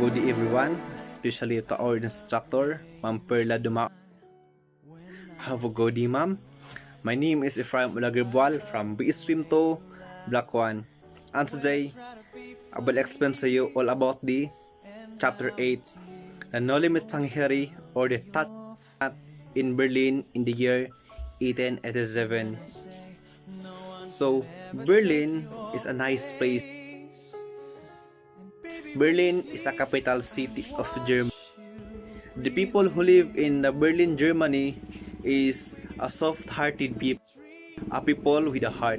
good day everyone, especially to our instructor, Ma'am Perla Duma. Have a good day, ma'am. My name is Ephraim Ulagirbual from B Stream 2, Block 1. And today, I will explain to you all about the Chapter 8, the Noli Tangere, or the Touch in Berlin in the year 1887. So, Berlin is a nice place. Berlin is a capital city of Germany. The people who live in Berlin, Germany is a soft-hearted people, a people with a heart.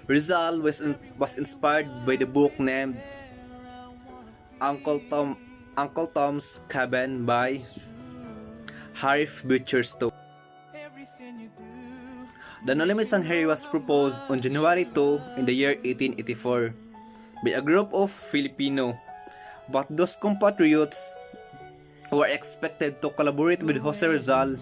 Rizal was inspired by the book named Uncle Tom's Cabin by Harif Beecherstown. The Noli Tangere was proposed on January 2 in the year 1884 by a group of Filipino, but those compatriots who were expected to collaborate with Jose Rizal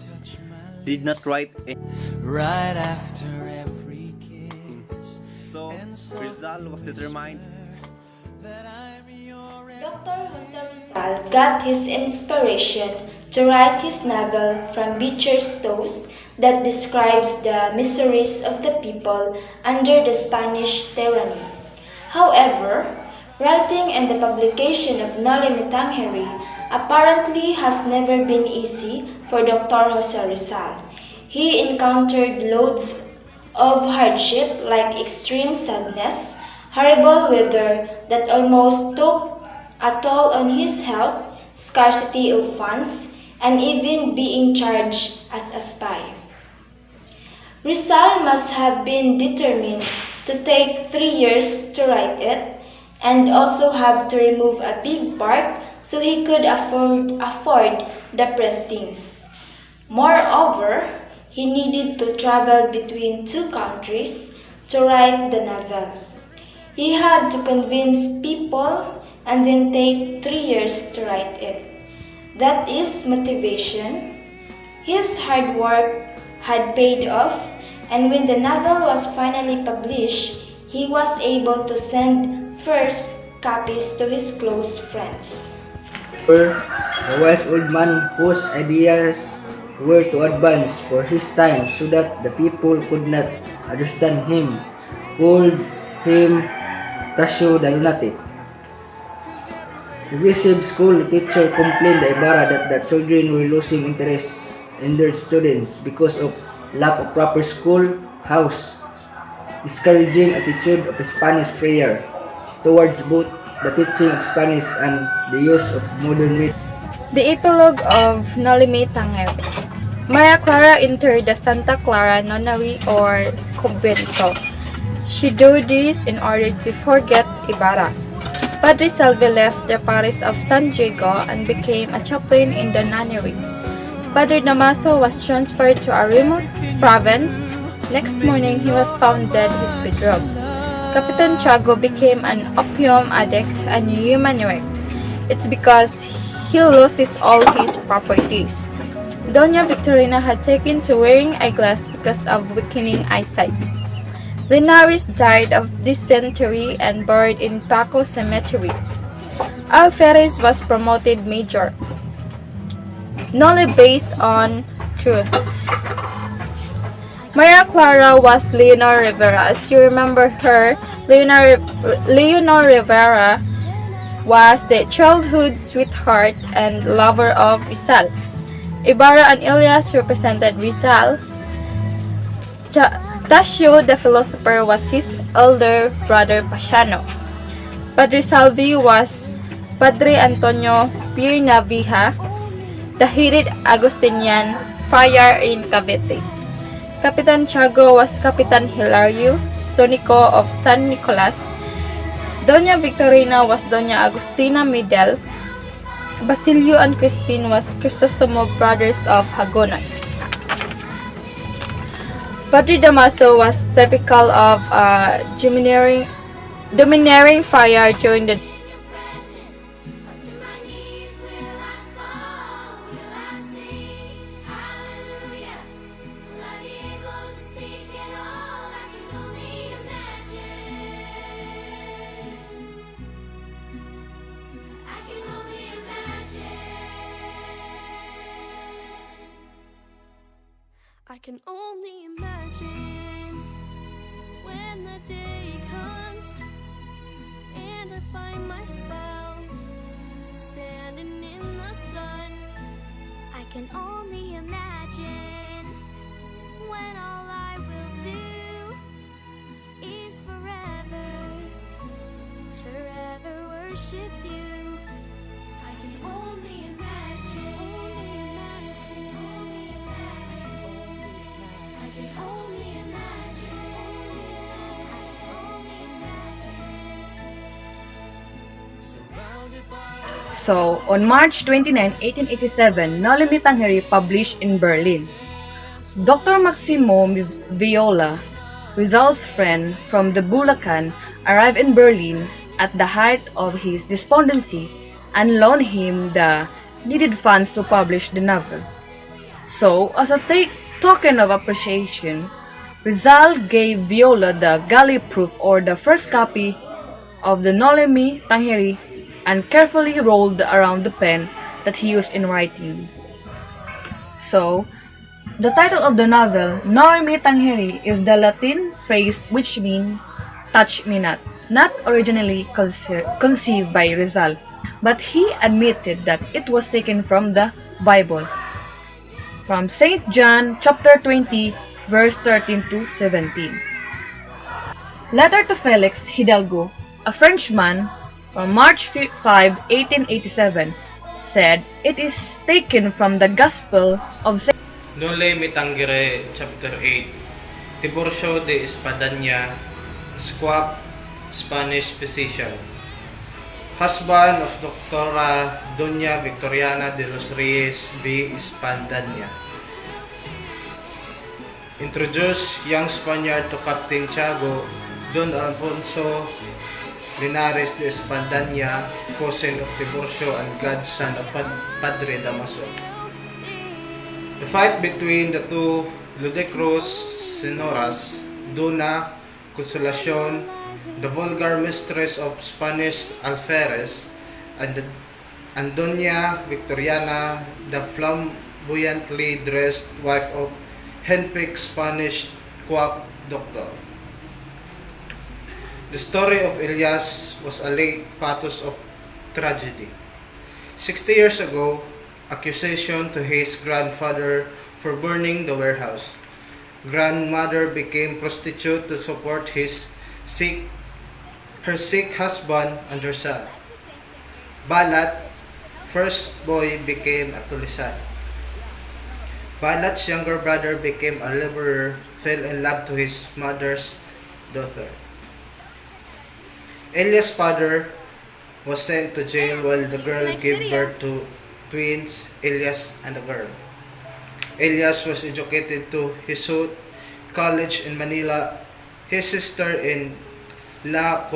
did not write any. Right after every kiss. So Rizal was determined. Dr. Jose Rizal got his inspiration to write his novel from Beecher's Toast that describes the miseries of the people under the Spanish tyranny. However, writing and the publication of Noli Tangere apparently has never been easy for Dr. Jose Rizal. He encountered loads of hardship like extreme sadness, horrible weather that almost took a toll on his health, scarcity of funds, and even being charged as a spy. Rizal must have been determined to take 3 years to write it, and also have to remove a big part so he could afford the printing. Moreover, he needed to travel between 2 countries to write the novel. He had to convince people and then take 3 years to write it. That is motivation. His hard work had paid off, and when the novel was finally published, he was able to send first copies to his close friends. A wise old man whose ideas were to advance for his time so that the people could not understand him, called him Tasio the lunatic. Progressive school teacher complained to Ibarra that the children were losing interest in their students because of lack of proper school house, discouraging attitude of Spanish prayer towards both the teaching of Spanish and the use of modern media. The epilogue of Noli Tangere. Maria Clara entered the Santa Clara Nunnery or convento. She did this in order to forget Ibarra. Padre Salve left the parish of San Diego and became a chaplain in the nunnery. Padre Damaso was transferred to a remote province. Next morning, he was found dead in his bedroom. Capitan Tiago became an opium addict and human wrecked. It's because he loses all his properties. Doña Victorina had taken to wearing eyeglasses because of weakening eyesight. Linares died of dysentery and buried in Paco Cemetery. Alferez was promoted major. Noli based on truth. Maria Clara was Leonor Rivera. As you remember her, Leonor Rivera was the childhood sweetheart and lover of Rizal. Ibarra and Elias represented Rizal. Tasio the philosopher was his elder brother Pasiano. Padre Salvi was Padre Antonio Pirnavija, the hated Agustinian friar in Cavite. Capitan Tiago was Capitan Hilario Sonico of San Nicolas. Doña Victorina was Doña Agustina Medel. Basilio and Crispin was Crisostomo brothers of Hagonoy. Padre Damaso was typical of a domineering friar during the can only imagine when the day comes and I find myself standing in the sun. I can only imagine when all I will do is forever, forever worship you. I can only imagine, only imagine, I can only imagine, only imagine. Surrounded by So, on March 29, 1887, Noli Me Tangere published in Berlin. Dr. Maximo Viola, Rizal's friend from the Bulacan, arrived in Berlin at the height of his despondency and loaned him the needed funds to publish the novel. So, as a token of appreciation, Rizal gave Viola the galley proof or the first copy of the Noli Me Tangere and carefully rolled around the pen that he used in writing. So, the title of the novel, Noli Me Tangere, is the Latin phrase which means touch me not originally conceived by Rizal, but he admitted that it was taken from the Bible, from St. John chapter 20, verse 13 to 17. Letter to Felix Hidalgo, a Frenchman, on March 5, 1887, said it is taken from the Gospel of St. Noli Me Tangere, Chapter 8. Tiburcio de Espadaña, Squab, Spanish physician. Husband of Doctora Doña Victoriana de los Reyes B. Espadaña. Introduced young Spaniard to Captain Tiago, Don Alfonso Linares de Espadaña, cousin of Tiburcio and godson of Padre Damaso. The fight between the two ludicrous senoras, Dona Consolacion, the vulgar mistress of Spanish alferez, and Doña Victoriana, the flamboyantly dressed wife of henpecked Spanish quack doctor. The story of Elias was a late pathos of tragedy. 60 years ago, accusation to his grandfather for burning the warehouse. Grandmother became prostitute to support her sick husband and her son. Balat, first boy, became a tulisan. Balat's younger brother became a laborer, fell in love to his mother's daughter. Elias' father was sent to jail while the girl gave birth to twins, Elias and a girl. Elias was educated to Jesuit College in Manila, his sister in La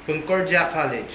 Concordia College.